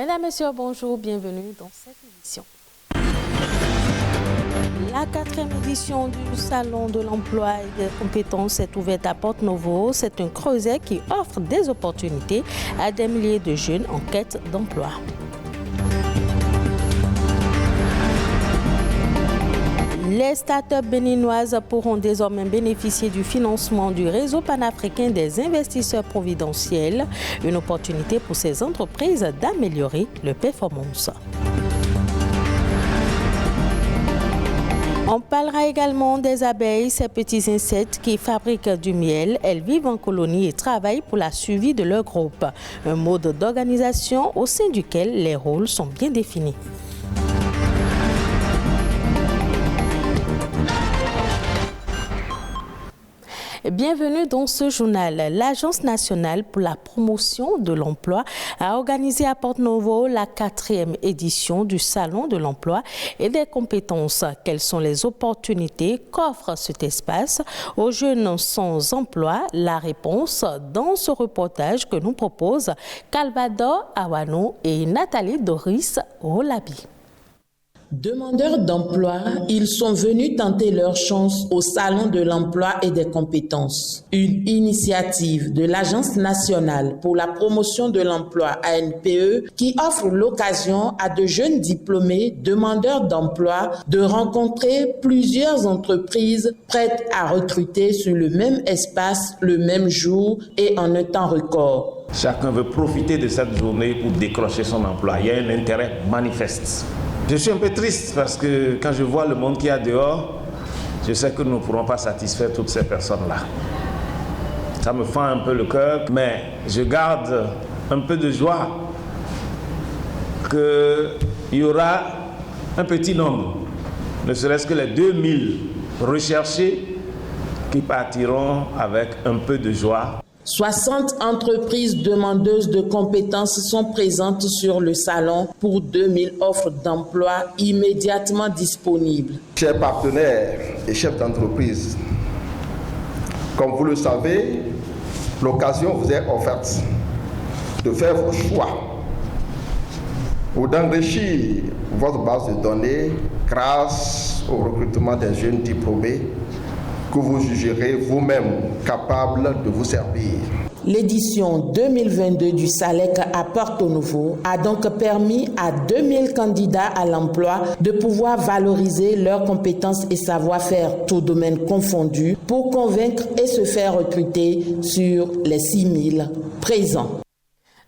Mesdames, Messieurs, bonjour, bienvenue dans cette émission. La 4e édition du Salon de l'Emploi et des compétences est ouverte à Porto-Novo. C'est un creuset qui offre des opportunités à des milliers de jeunes en quête d'emploi. Les startups béninoises pourront désormais bénéficier du financement du réseau panafricain des investisseurs providentiels, une opportunité pour ces entreprises d'améliorer leur performance. On parlera également des abeilles, ces petits insectes qui fabriquent du miel. Elles vivent en colonie et travaillent pour la survie de leur groupe. Un mode d'organisation au sein duquel les rôles sont bien définis. Bienvenue dans ce journal. L'Agence nationale pour la promotion de l'emploi a organisé à Porto-Novo la 4e édition du Salon de l'emploi et des compétences. Quelles sont les opportunités qu'offre cet espace aux jeunes sans emploi? La réponse dans ce reportage que nous proposent Calvador Awano et Nathalie Doris Olabi. Demandeurs d'emploi, ils sont venus tenter leur chance au Salon de l'emploi et des compétences. Une initiative de l'Agence nationale pour la promotion de l'emploi ANPE qui offre l'occasion à de jeunes diplômés demandeurs d'emploi de rencontrer plusieurs entreprises prêtes à recruter sur le même espace, le même jour et en un temps record. Chacun veut profiter de cette journée pour décrocher son emploi. Il y a un intérêt manifeste. Je suis un peu triste parce que quand je vois le monde qu'il y a dehors, je sais que nous ne pourrons pas satisfaire toutes ces personnes-là. Ça me fend un peu le cœur, mais je garde un peu de joie qu'il y aura un petit nombre, ne serait-ce que les 2000 recherchés qui partiront avec un peu de joie. 60 entreprises demandeuses de compétences sont présentes sur le salon pour 2000 offres d'emploi immédiatement disponibles. Chers partenaires et chefs d'entreprise, comme vous le savez, l'occasion vous est offerte de faire vos choix ou d'enrichir votre base de données grâce au recrutement des jeunes diplômés que vous jugerez vous-même capable de vous servir. L'édition 2022 du SALEC à Porto-Novo a donc permis à 2000 candidats à l'emploi de pouvoir valoriser leurs compétences et savoir-faire, tous domaines confondus, pour convaincre et se faire recruter sur les 6000 présents.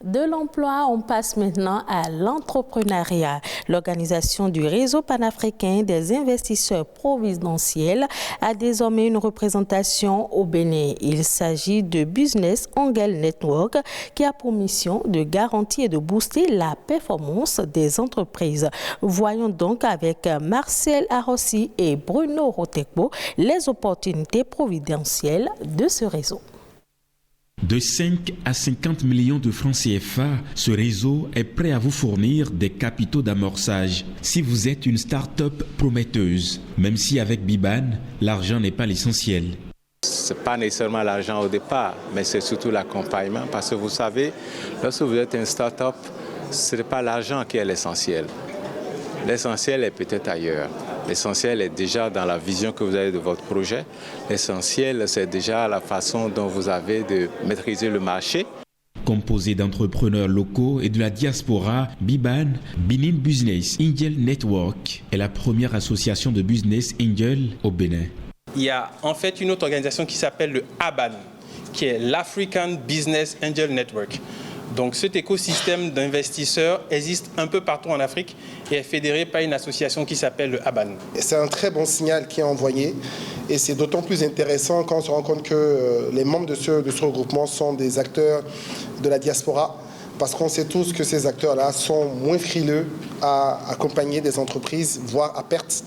De l'emploi, on passe maintenant à l'entrepreneuriat. L'organisation du réseau panafricain des investisseurs providentiels a désormais une représentation au Bénin. Il s'agit de Business Angel Network qui a pour mission de garantir et de booster la performance des entreprises. Voyons donc avec Marcel Arossi et Bruno Rotekbo les opportunités providentielles de ce réseau. De 5 à 50 millions de francs CFA, ce réseau est prêt à vous fournir des capitaux d'amorçage si vous êtes une start-up prometteuse. Même si avec Biban, l'argent n'est pas l'essentiel. Ce n'est pas nécessairement l'argent au départ, mais c'est surtout l'accompagnement. Parce que vous savez, lorsque vous êtes une start-up, ce n'est pas l'argent qui est l'essentiel. L'essentiel est peut-être ailleurs. L'essentiel est déjà dans la vision que vous avez de votre projet. L'essentiel, c'est déjà la façon dont vous avez de maîtriser le marché. Composé d'entrepreneurs locaux et de la diaspora, Biban, Benin Business Angel Network, est la première association de business angel au Bénin. Il y a en fait une autre organisation qui s'appelle le ABAN, qui est l'African Business Angel Network. Donc cet écosystème d'investisseurs existe un peu partout en Afrique et est fédéré par une association qui s'appelle le ABAN. C'est un très bon signal qui est envoyé et c'est d'autant plus intéressant quand on se rend compte que les membres de ce regroupement sont des acteurs de la diaspora, parce qu'on sait tous que ces acteurs-là sont moins frileux à accompagner des entreprises, voire à perte.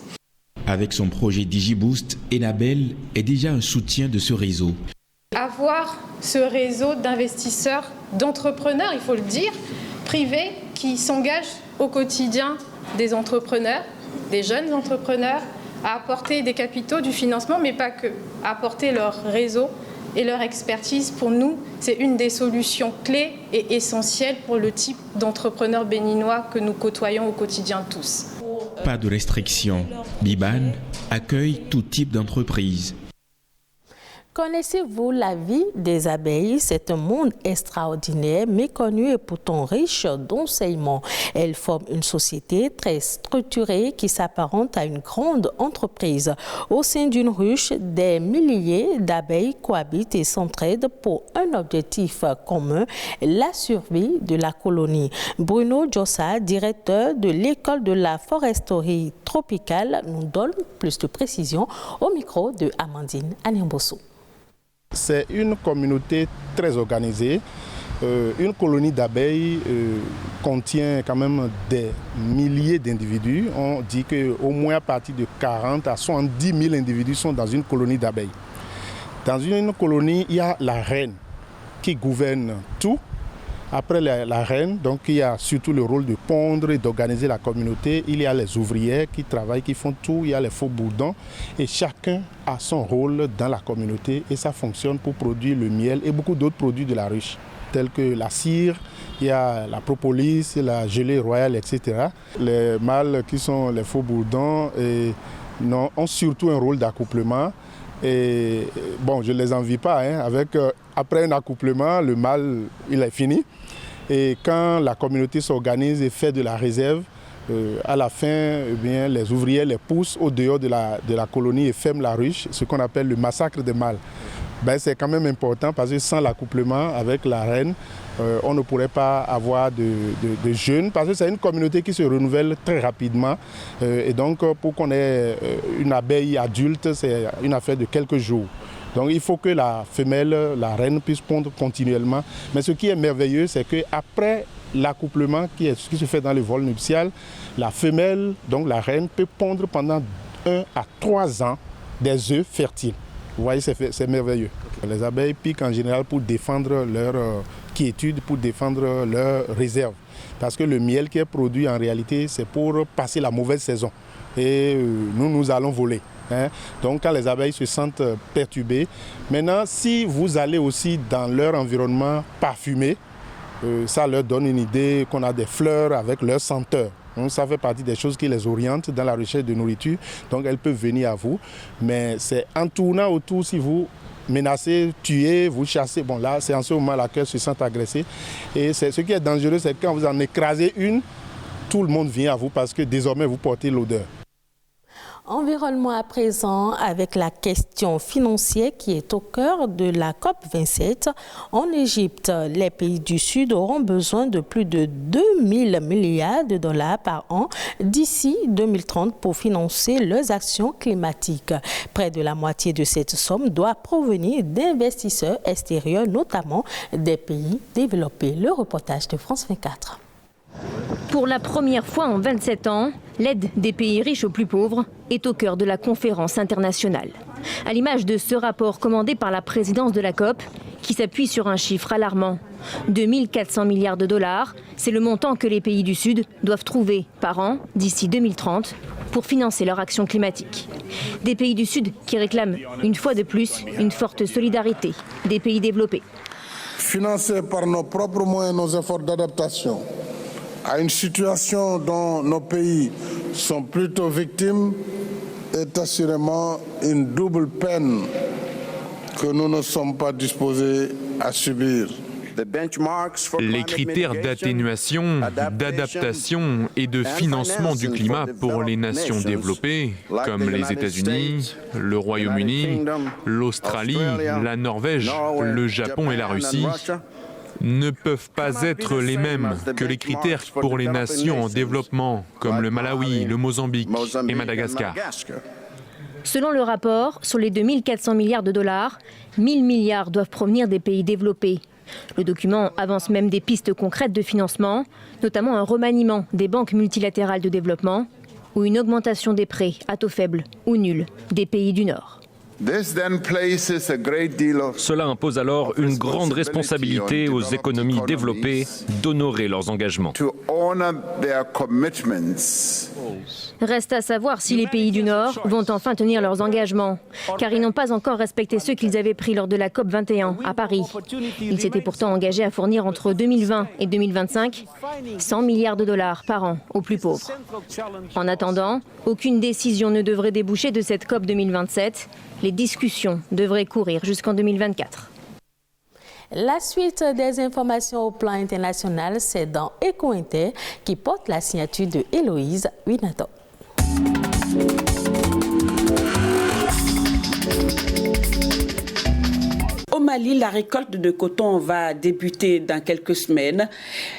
Avec son projet DigiBoost, Enabel est déjà un soutien de ce réseau. Avoir ce réseau d'investisseurs, d'entrepreneurs, il faut le dire, privés, qui s'engagent au quotidien des entrepreneurs, des jeunes entrepreneurs, à apporter des capitaux, du financement, mais pas que, à apporter leur réseau et leur expertise, pour nous, c'est une des solutions clés et essentielles pour le type d'entrepreneurs béninois que nous côtoyons au quotidien tous. Pas de restrictions. Biban accueille tout type d'entreprise. Connaissez-vous la vie des abeilles? C'est un monde extraordinaire, méconnu et pourtant riche d'enseignements. Elles forment une société très structurée qui s'apparente à une grande entreprise. Au sein d'une ruche, des milliers d'abeilles cohabitent et s'entraident pour un objectif commun, la survie de la colonie. Bruno Djossa, directeur de l'école de la foresterie tropicale, nous donne plus de précisions au micro de Amandine Anirbosso. C'est une communauté très organisée. Une colonie d'abeilles contient quand même des milliers d'individus. On dit qu'au moins à partir de 40 à 70 000 individus sont dans une colonie d'abeilles. Dans une colonie, il y a la reine qui gouverne tout. Après la reine, donc, il y a surtout le rôle de pondre et d'organiser la communauté. Il y a les ouvrières qui travaillent, qui font tout. Il y a les faux bourdons. Et chacun a son rôle dans la communauté et ça fonctionne pour produire le miel et beaucoup d'autres produits de la ruche, tels que la cire, il y a la propolis, la gelée royale, etc. Les mâles qui sont les faux bourdons ont surtout un rôle d'accouplement. Et bon, je ne les envie pas. Après un accouplement, le mâle, il est fini. Et quand la communauté s'organise et fait de la réserve, à la fin, les ouvriers les poussent au dehors de la colonie et ferment la ruche, ce qu'on appelle le massacre des mâles. C'est quand même important parce que sans l'accouplement avec la reine, on ne pourrait pas avoir de jeunes parce que c'est une communauté qui se renouvelle très rapidement. Et donc, pour qu'on ait une abeille adulte, c'est une affaire de quelques jours. Donc, il faut que la femelle, la reine, puisse pondre continuellement. Mais ce qui est merveilleux, c'est qu'après l'accouplement qui se fait dans le vol nuptial, la femelle, donc la reine, peut pondre pendant 1 à 3 ans des œufs fertiles. Vous voyez, c'est merveilleux. Les abeilles piquent en général pour défendre leur quiétude, pour défendre leur réserve. Parce que le miel qui est produit en réalité, c'est pour passer la mauvaise saison. Et nous allons voler. Donc quand les abeilles se sentent perturbées, maintenant si vous allez aussi dans leur environnement parfumé, ça leur donne une idée qu'on a des fleurs avec leur senteur. Donc ça fait partie des choses qui les orientent dans la recherche de nourriture. Donc elles peuvent venir à vous. Mais c'est en tournant autour, si vous menacez, tuez, vous chassez. Bon là, c'est en ce moment-là qu'elles se sentent agressées. Et ce qui est dangereux, c'est quand vous en écrasez une, tout le monde vient à vous parce que désormais vous portez l'odeur. Environnement à présent avec la question financière qui est au cœur de la COP27. En Égypte, les pays du Sud auront besoin de plus de 2 000 milliards de dollars par an d'ici 2030 pour financer leurs actions climatiques. Près de la moitié de cette somme doit provenir d'investisseurs extérieurs, notamment des pays développés. Le reportage de France 24. Pour la première fois en 27 ans, l'aide des pays riches aux plus pauvres est au cœur de la conférence internationale. À l'image de ce rapport commandé par la présidence de la COP, qui s'appuie sur un chiffre alarmant. 2 400 milliards de dollars, c'est le montant que les pays du Sud doivent trouver par an d'ici 2030 pour financer leur action climatique. Des pays du Sud qui réclament une fois de plus une forte solidarité des pays développés. Financer par nos propres moyens nos efforts d'adaptation à une situation dont nos pays sont plutôt victimes est assurément une double peine que nous ne sommes pas disposés à subir. Les critères d'atténuation, d'adaptation et de financement du climat pour les nations développées, comme les États-Unis, le Royaume-Uni, l'Australie, la Norvège, le Japon et la Russie, ne peuvent pas être les mêmes que les critères pour les nations en développement, comme le Malawi, le Mozambique et Madagascar. Selon le rapport, sur les 2 400 milliards de dollars, 1 000 milliards doivent provenir des pays développés. Le document avance même des pistes concrètes de financement, notamment un remaniement des banques multilatérales de développement ou une augmentation des prêts à taux faible ou nul des pays du Nord. Cela impose alors une grande responsabilité aux économies développées d'honorer leurs engagements. Reste à savoir si les pays du Nord vont enfin tenir leurs engagements, car ils n'ont pas encore respecté ceux qu'ils avaient pris lors de la COP21 à Paris. Ils s'étaient pourtant engagés à fournir entre 2020 et 2025 100 milliards de dollars par an aux plus pauvres. En attendant, aucune décision ne devrait déboucher de cette COP 2027. Les discussions devraient courir jusqu'en 2024. La suite des informations au plan international, c'est dans Eco Inter qui porte la signature de Héloïse Winato. Au Mali, la récolte de coton va débuter dans quelques semaines,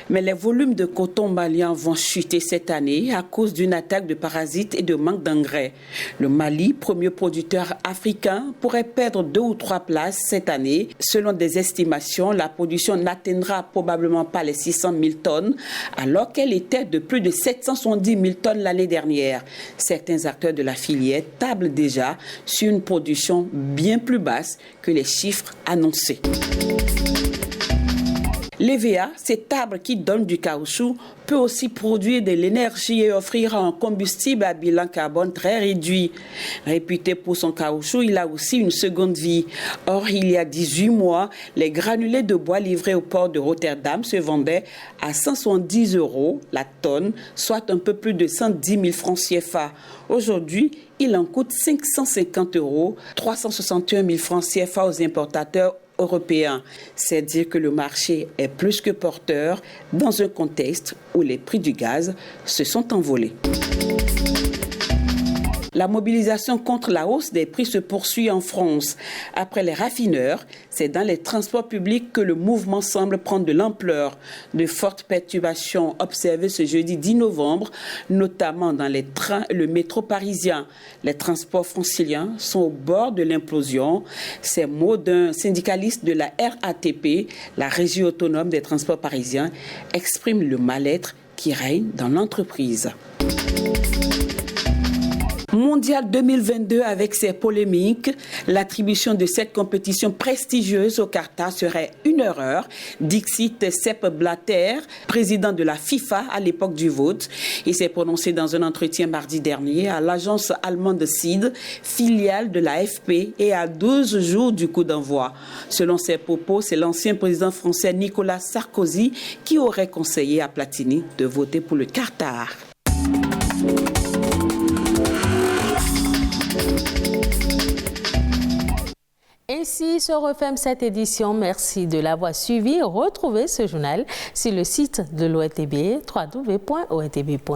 mais les volumes de coton malien vont chuter cette année à cause d'une attaque de parasites et de manque d'engrais. Le Mali, premier producteur africain, pourrait perdre 2 ou 3 places cette année. Selon des estimations, la production n'atteindra probablement pas les 600 000 tonnes, alors qu'elle était de plus de 770 000 tonnes l'année dernière. Certains acteurs de la filière tablent déjà sur une production bien plus basse que les chiffres annoncés. L'EVA, cet arbre qui donne du caoutchouc, peut aussi produire de l'énergie et offrir un combustible à bilan carbone très réduit. Réputé pour son caoutchouc, il a aussi une seconde vie. Or, il y a 18 mois, les granulés de bois livrés au port de Rotterdam se vendaient à 170 € la tonne, soit un peu plus de 110 000 francs CFA. Aujourd'hui, il en coûte 550 €, 361 000 francs CFA aux importateurs européens. C'est dire que le marché est plus que porteur dans un contexte où les prix du gaz se sont envolés. La mobilisation contre la hausse des prix se poursuit en France. Après les raffineurs, c'est dans les transports publics que le mouvement semble prendre de l'ampleur. De fortes perturbations observées ce jeudi 10 novembre, notamment dans les trains et le métro parisien. Les transports franciliens sont au bord de l'implosion. Ces mots d'un syndicaliste de la RATP, la Régie autonome des transports parisiens, expriment le mal-être qui règne dans l'entreprise. Mondial 2022 avec ses polémiques, l'attribution de cette compétition prestigieuse au Qatar serait une erreur, dixit Sepp Blatter, président de la FIFA à l'époque du vote. Il s'est prononcé dans un entretien mardi dernier à l'agence allemande SID, filiale de l'AFP, et à 12 jours du coup d'envoi. Selon ses propos, c'est l'ancien président français Nicolas Sarkozy qui aurait conseillé à Platini de voter pour le Qatar. Ainsi se referme cette édition. Merci de l'avoir suivi. Retrouvez ce journal sur le site de l'ORTB, www.ortb.pj.